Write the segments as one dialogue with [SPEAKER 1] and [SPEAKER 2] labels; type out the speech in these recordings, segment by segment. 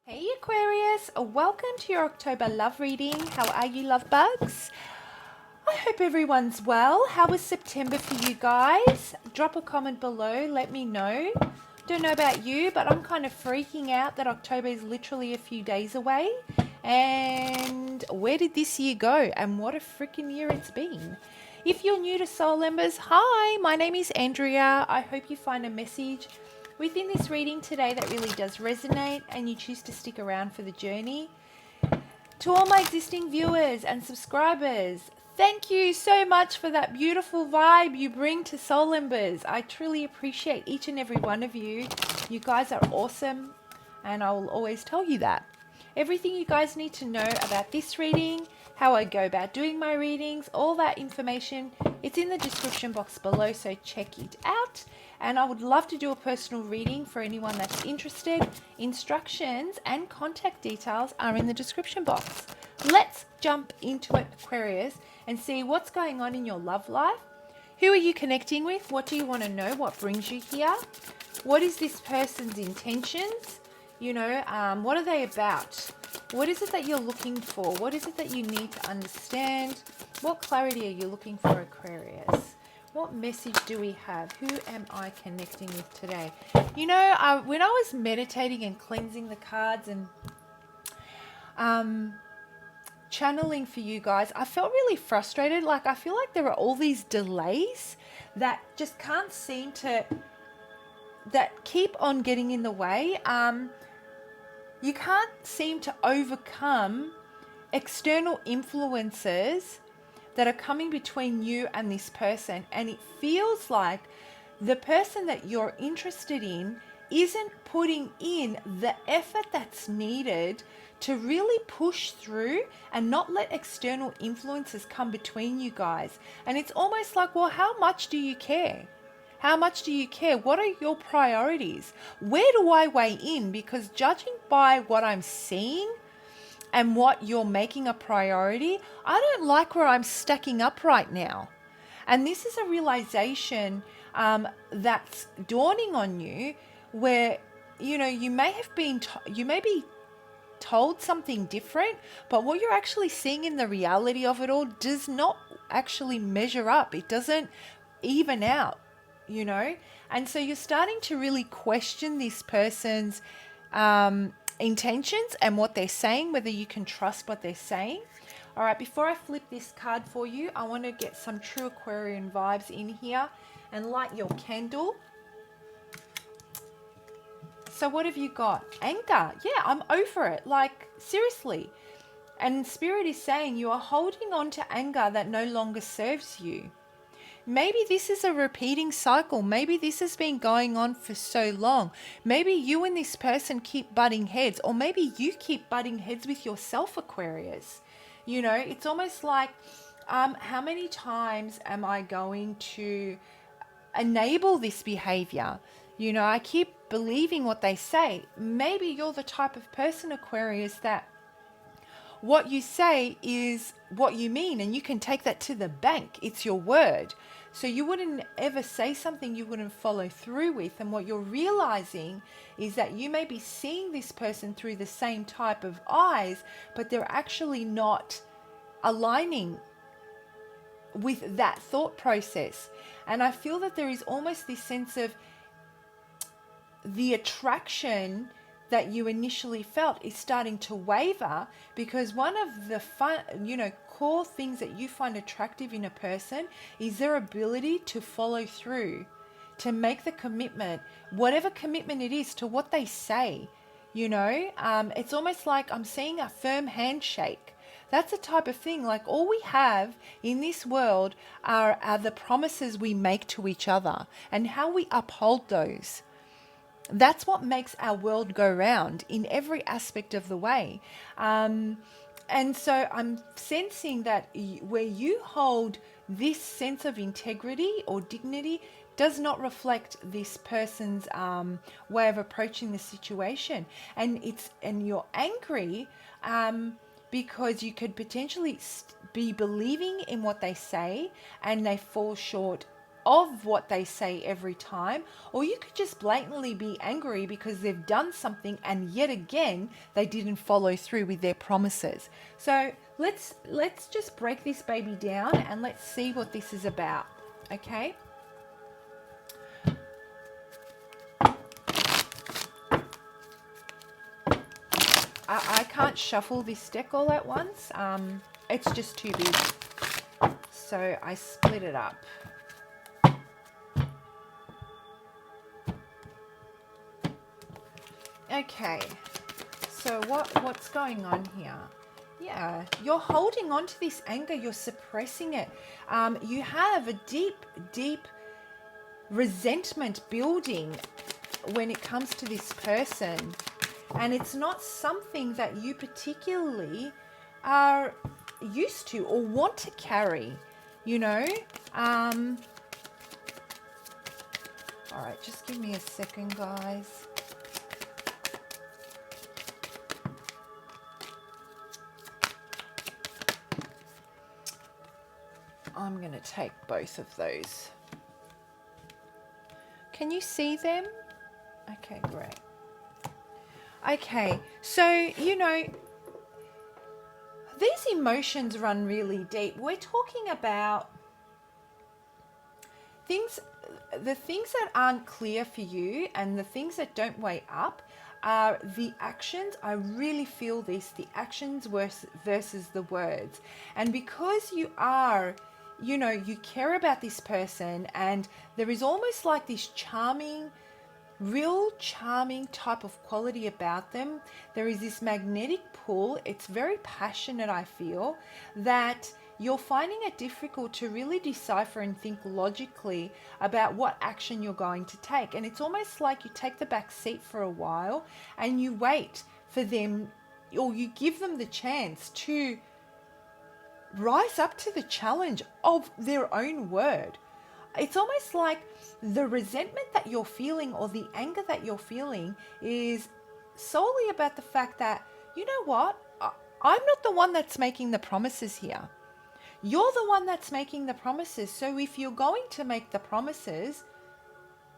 [SPEAKER 1] Hey Aquarius, welcome to your October love reading. How are you, love bugs? I hope everyone's well. How was September for you guys? Drop a comment below, let me know. Don't know about you, but I'm kind of freaking out that October is literally a few days away. And where did this year go? And what a freaking year it's been. If you're new to Soul Embers, hi, my name is Andrea. I hope you find a message within this reading today that really does resonate and you choose to stick around for the journey. To all my existing viewers and subscribers, thank you so much for that beautiful vibe you bring to Soul Embers. I truly appreciate each and every one of you. You guys are awesome, and I will always tell you that. Everything you guys need to know about this reading, how I go about doing my readings, all that information, it's in the description box below, so check it out. And I would love to do a personal reading for anyone that's interested. Instructions and contact details are in the description box. Let's jump into it, Aquarius, and see what's going on in your love life. Who are you connecting with? What do you want to know? What brings you here? What is this person's intentions? What are they about? What is it that you're looking for? What is it that you need to understand? What clarity are you looking for, Aquarius? What message do we have? Who am I connecting with today? When I was meditating and cleansing the cards and channeling for you guys, I felt really frustrated. I feel like there are all these delays that just can't seem to, that keep on getting in the way. You can't seem to overcome external influences that are coming between you and this person, and it feels like the person that you're interested in isn't putting in the effort that's needed to really push through and not let external influences come between you guys. And it's almost like, well, how much do you care? How much do you care? What are your priorities? Where do I weigh in? Because judging by what I'm seeing and what you're making a priority, I don't like where I'm stacking up right now. And this is a realization that's dawning on you, where you may have been you may be told something different, but what you're actually seeing in the reality of it all does not actually measure up. It doesn't even out, and so you're starting to really question this person's intentions and what they're saying, whether you can trust what they're saying. All right, before I flip this card for you, I want to get some true Aquarian vibes in here and light your candle. So what have you got? Anger. Yeah, I'm over it. Seriously. And Spirit is saying you are holding on to anger that no longer serves you. Maybe this is a repeating cycle. Maybe this has been going on for so long. Maybe you and this person keep butting heads, or maybe you keep butting heads with yourself, Aquarius. It's almost like, how many times am I going to enable this behavior? I keep believing what they say. Maybe you're the type of person, Aquarius, that what you say is what you mean, and you can take that to the bank. It's your word. So you wouldn't ever say something you wouldn't follow through with. And what you're realizing is that you may be seeing this person through the same type of eyes, but they're actually not aligning with that thought process. And I feel that there is almost this sense of the attraction that you initially felt is starting to waver, because one of the core things that you find attractive in a person is their ability to follow through, to make the commitment, whatever commitment it is, to what they say. It's almost like I'm seeing a firm handshake. That's the type of thing. Like, all we have in this world are the promises we make to each other and how we uphold those. That's what makes our world go round in every aspect of the way. And so I'm sensing that where you hold this sense of integrity or dignity does not reflect this person's way of approaching the situation. And you're angry because you could potentially be believing in what they say and they fall short of what they say every time, or you could just blatantly be angry because they've done something and yet again they didn't follow through with their promises. So let's just break this baby down and let's see what this is about. Okay? I can't shuffle this deck all at once. It's just too big. So I split it up. Okay, so what's going on here? Yeah, you're holding on to this anger. You're suppressing it. You have a deep resentment building when it comes to this person. And it's not something that you particularly are used to or want to carry, you know. All right, just give me a second, guys. I'm going to take both of those. Can you see them? Okay, great. Okay, so, you know, these emotions run really deep. We're talking about the things that aren't clear for you, and the things that don't weigh up are the actions. I really feel this, the actions versus the words. And because you are, you know, you care about this person, and there is almost like this real charming type of quality about them. There is this magnetic pull. It's very passionate, I feel, that you're finding it difficult to really decipher and think logically about what action you're going to take. And it's almost like you take the back seat for a while and you wait for them, or you give them the chance to rise up to the challenge of their own word. It's almost like the resentment that you're feeling, or the anger that you're feeling, is solely about the fact that, you know what, I'm not the one that's making the promises here. You're the one that's making the promises. So if you're going to make the promises,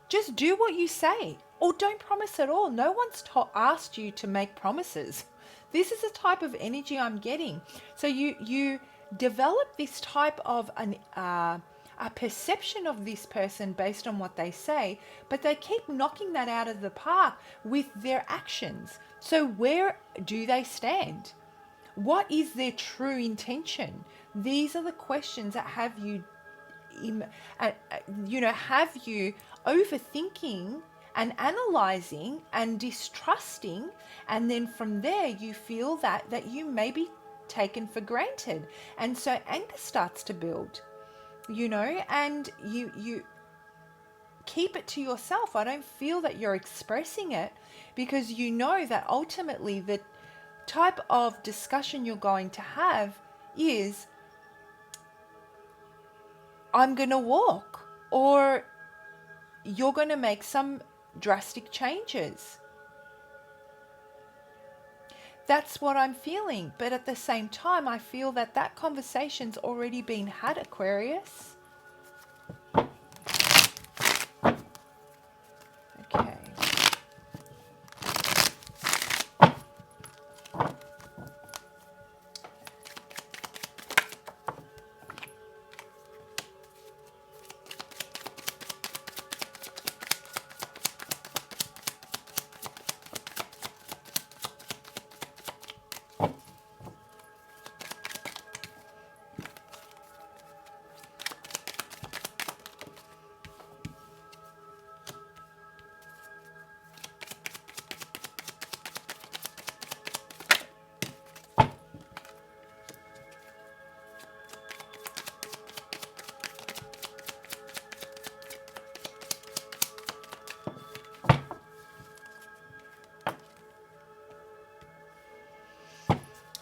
[SPEAKER 1] just do what you say, or don't promise at all. No one's asked you to make promises. This is the type of energy I'm getting. So you develop this type of a perception of this person based on what they say, but they keep knocking that out of the park with their actions. So where do they stand? What is their true intention? These are the questions that have you, have you overthinking and analyzing and distrusting, and then from there you feel that you may be taken for granted, and so anger starts to build. You know, and you keep it to yourself. I don't feel that you're expressing it, because you know that ultimately the type of discussion you're going to have is, I'm going to walk, or you're going to make some drastic changes. That's what I'm feeling. But at the same time, I feel that conversation's already been had, Aquarius. Okay.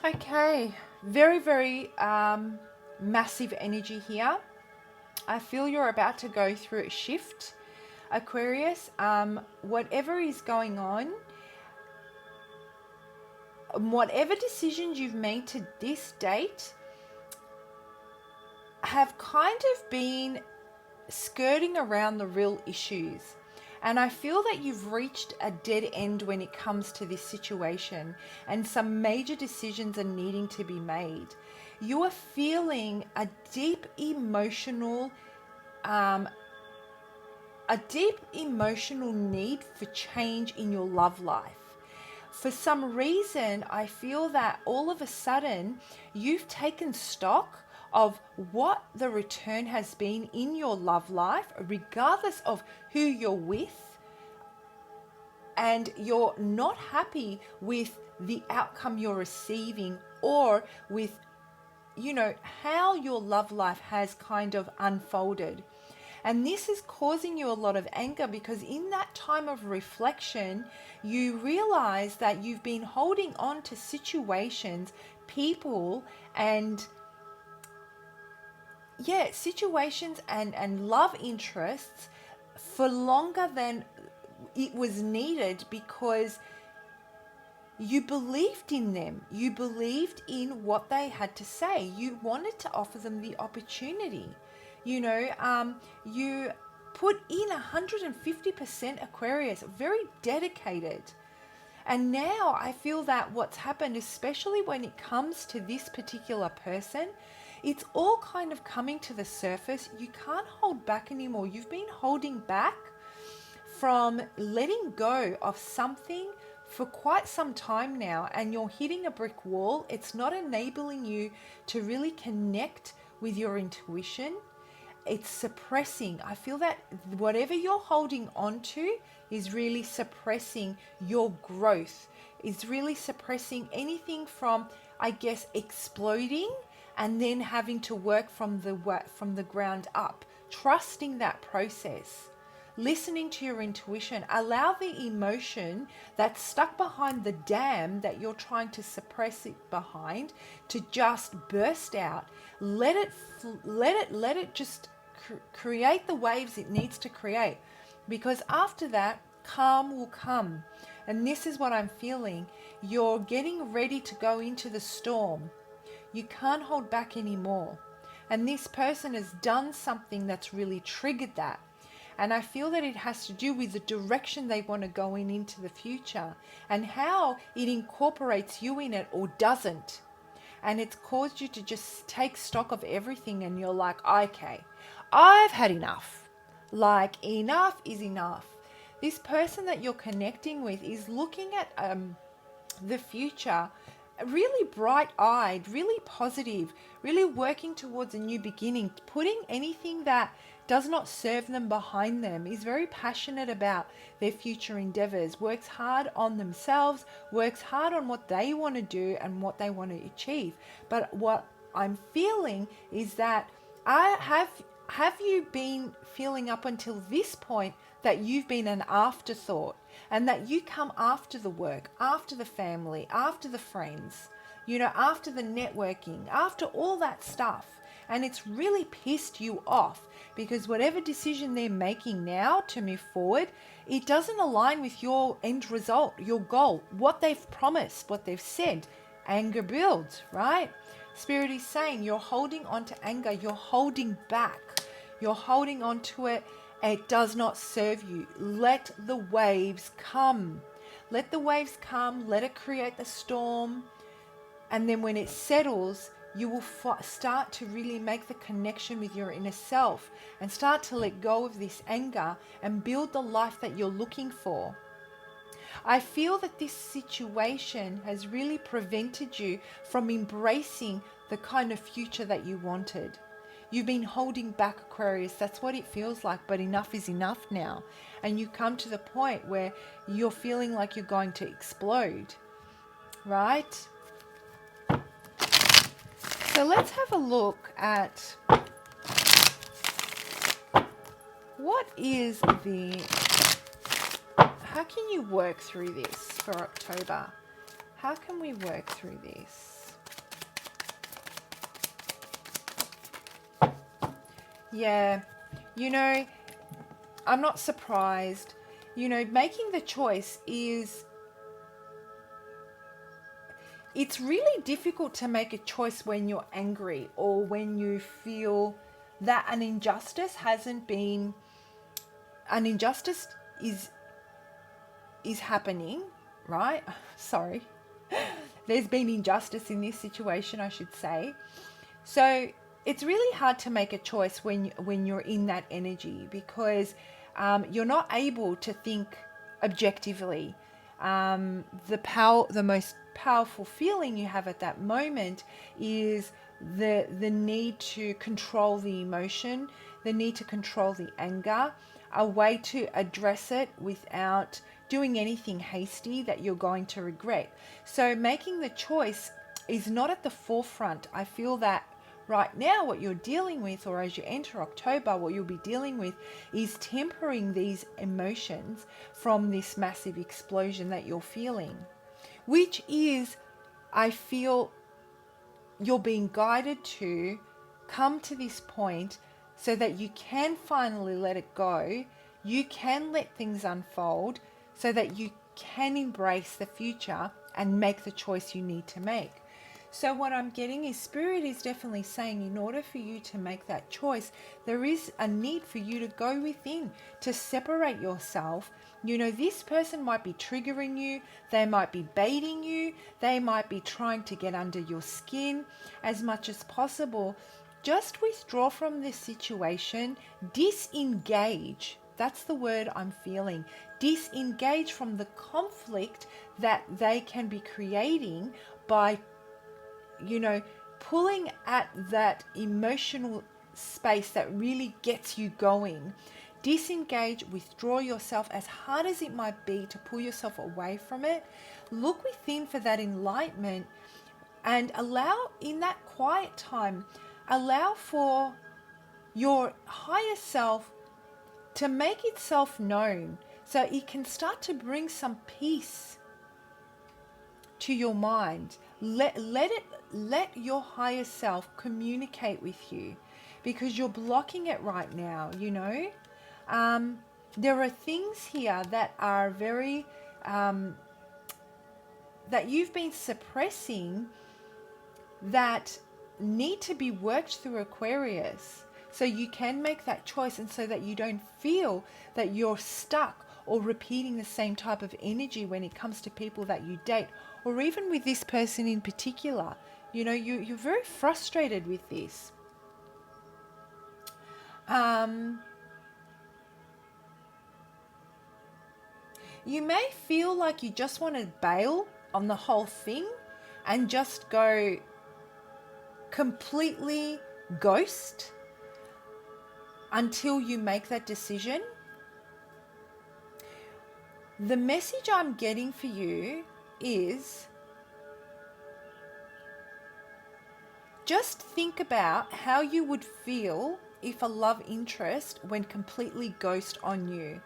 [SPEAKER 1] Okay, very massive energy here. I feel you're about to go through a shift, Aquarius. Whatever is going on, whatever decisions you've made to this date have kind of been skirting around the real issues. And I feel that you've reached a dead end when it comes to this situation, and some major decisions are needing to be made. You are feeling a deep emotional need for change in your love life. For some reason, I feel that all of a sudden you've taken stock of what the return has been in your love life, regardless of who you're with, and you're not happy with the outcome you're receiving, or with, how your love life has kind of unfolded. And this is causing you a lot of anger, because in that time of reflection, you realize that you've been holding on to situations, people, and situations and love interests for longer than it was needed, because you believed in them. You believed in what they had to say. You wanted to offer them the opportunity. You put in 150% Aquarius, very dedicated. And now I feel that what's happened, especially when it comes to this particular person, it's all kind of coming to the surface. You can't hold back anymore. You've been holding back from letting go of something for quite some time now, and you're hitting a brick wall. It's not enabling you to really connect with your intuition. It's suppressing. I feel that whatever you're holding on to is really suppressing your growth, is really suppressing anything from, I guess, exploding and then having to work from the ground up. Trusting that process. Listening to your intuition. Allow the emotion that's stuck behind the dam that you're trying to suppress it behind to just burst out. Let it just create the waves it needs to create, because after that, calm will come. And this is what I'm feeling. You're getting ready to go into the storm. You can't hold back anymore. And this person has done something that's really triggered that. And I feel that it has to do with the direction they want to go into the future, and how it incorporates you in it or doesn't. And it's caused you to just take stock of everything, and you're like, okay, I've had enough. Like, enough is enough. This person that you're connecting with is looking at the future really bright-eyed, really positive, really working towards a new beginning, putting anything that does not serve them behind them, is very passionate about their future endeavors, works hard on themselves, works hard on what they want to do and what they want to achieve. But what I'm feeling is that have you been feeling up until this point that you've been an afterthought, and that you come after the work, after the family, after the friends, after the networking, after all that stuff. And it's really pissed you off, because whatever decision they're making now to move forward, it doesn't align with your end result, your goal, what they've promised, what they've said. Anger builds, right? Spirit is saying you're holding on to anger. You're holding back. You're holding on to it. It does not serve you. Let the waves come. Let the waves come. Let it create the storm. And then when it settles, you will start to really make the connection with your inner self, and start to let go of this anger and build the life that you're looking for. I feel that this situation has really prevented you from embracing the kind of future that you wanted. You've been holding back, Aquarius. That's what it feels like, but enough is enough now. And you come to the point where you're feeling like you're going to explode, right? So let's have a look at what is how can you work through this for October? How can we work through this? Yeah, I'm not surprised. Making the choice it's really difficult to make a choice when you're angry, or when you feel that an injustice is happening, right? Sorry. There's been injustice in this situation, I should say. So it's really hard to make a choice when you're in that energy, because you're not able to think objectively. The most powerful feeling you have at that moment is the need to control the emotion, the need to control the anger, a way to address it without doing anything hasty that you're going to regret. So making the choice is not at the forefront. I feel that right now what you're dealing with, or as you enter October, what you'll be dealing with is tempering these emotions from this massive explosion that you're feeling, which is, I feel, you're being guided to come to this point so that you can finally let it go. You can let things unfold so that you can embrace the future and make the choice you need to make. So what I'm getting is Spirit is definitely saying, in order for you to make that choice, there is a need for you to go within, to separate yourself. You know, this person might be triggering you, they might be baiting you, they might be trying to get under your skin as much as possible. Just withdraw from this situation, disengage. That's the word I'm feeling. Disengage from the conflict that they can be creating by, you know, pulling at that emotional space that really gets you going. Disengage, withdraw yourself, as hard as it might be to pull yourself away from it. Look within for that enlightenment and allow, in that quiet time, allow for your higher self to make itself known so it can start to bring some peace to your mind. Let your higher self communicate with you, because you're blocking it right now, you know. There are things here that are very that you've been suppressing that need to be worked through, Aquarius, so you can make that choice, and so that you don't feel that you're stuck or repeating the same type of energy when it comes to people that you date, or even with this person in particular. You know, you're very frustrated with this. You may feel like you just want to bail on the whole thing and just go completely ghost until you make that decision. The message I'm getting for you is, just think about how you would feel if a love interest went completely ghost on you.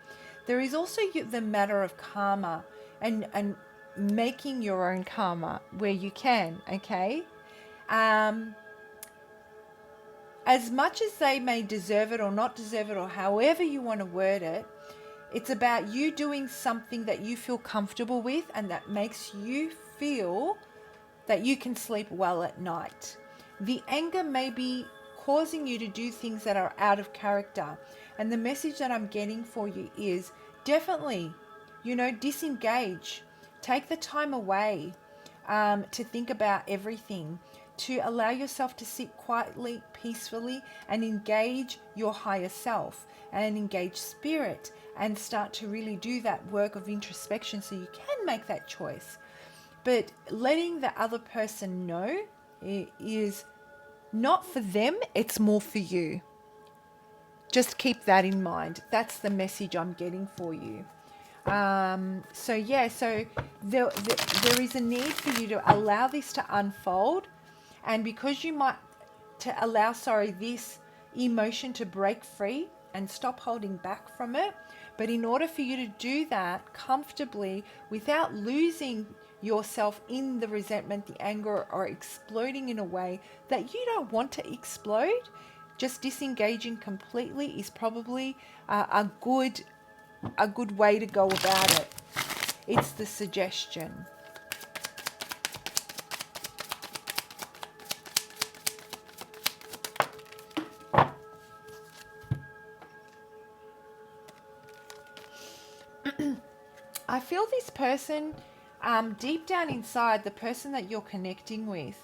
[SPEAKER 1] There is also the matter of karma and making your own karma where you can, okay? As much as they may deserve it or not deserve it, or however you want to word it, it's about you doing something that you feel comfortable with and that makes you feel that you can sleep well at night. The anger may be causing you to do things that are out of character. And the message that I'm getting for you is definitely, you know, disengage. Take the time away to think about everything, to allow yourself to sit quietly, peacefully, and engage your higher self and engage spirit and start to really do that work of introspection so you can make that choice. But letting the other person know is not for them, it's more for you. Just keep that in mind. That's the message I'm getting for you. So there is a need for you to allow this to unfold, and because you might to allow this emotion to break free and stop holding back from it. But in order for you to do that comfortably without losing yourself in the resentment, the anger, or exploding in a way that you don't want to explode, just disengaging completely is probably a good way to go about it. It's the suggestion. I feel this person, deep down inside, the person that you're connecting with,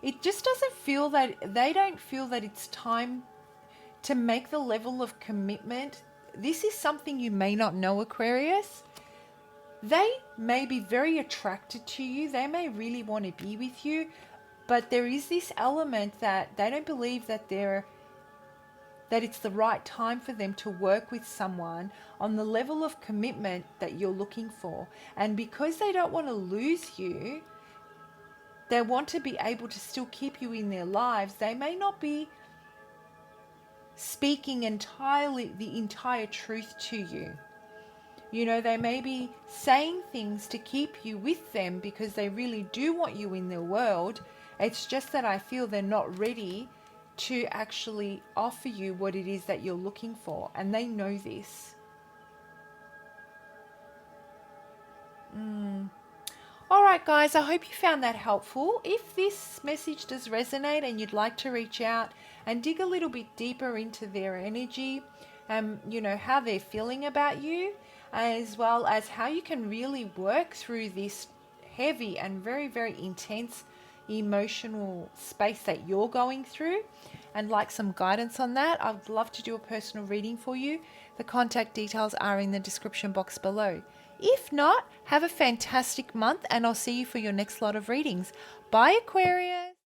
[SPEAKER 1] it just doesn't feel that, they don't feel that it's time to make the level of commitment. This is something you may not know, Aquarius. They may be very attracted to you. They may really want to be with you, but there is this element that they don't believe that it's the right time for them to work with someone on the level of commitment that you're looking for. And because they don't want to lose you, they want to be able to still keep you in their lives. They may not be speaking the entire truth to you. You know, they may be saying things to keep you with them because they really do want you in their world. It's just that I feel they're not ready to actually offer you what it is that you're looking for, and they know this. All right, guys, I hope you found that helpful. If this message does resonate and you'd like to reach out and dig a little bit deeper into their energy, you know, how they're feeling about you, as well as how you can really work through this heavy and very, very intense emotional space that you're going through, and like some guidance on that, I'd love to do a personal reading for you. The contact details are in the description box below. If not, have a fantastic month, and I'll see you for your next lot of readings. Bye, Aquarius.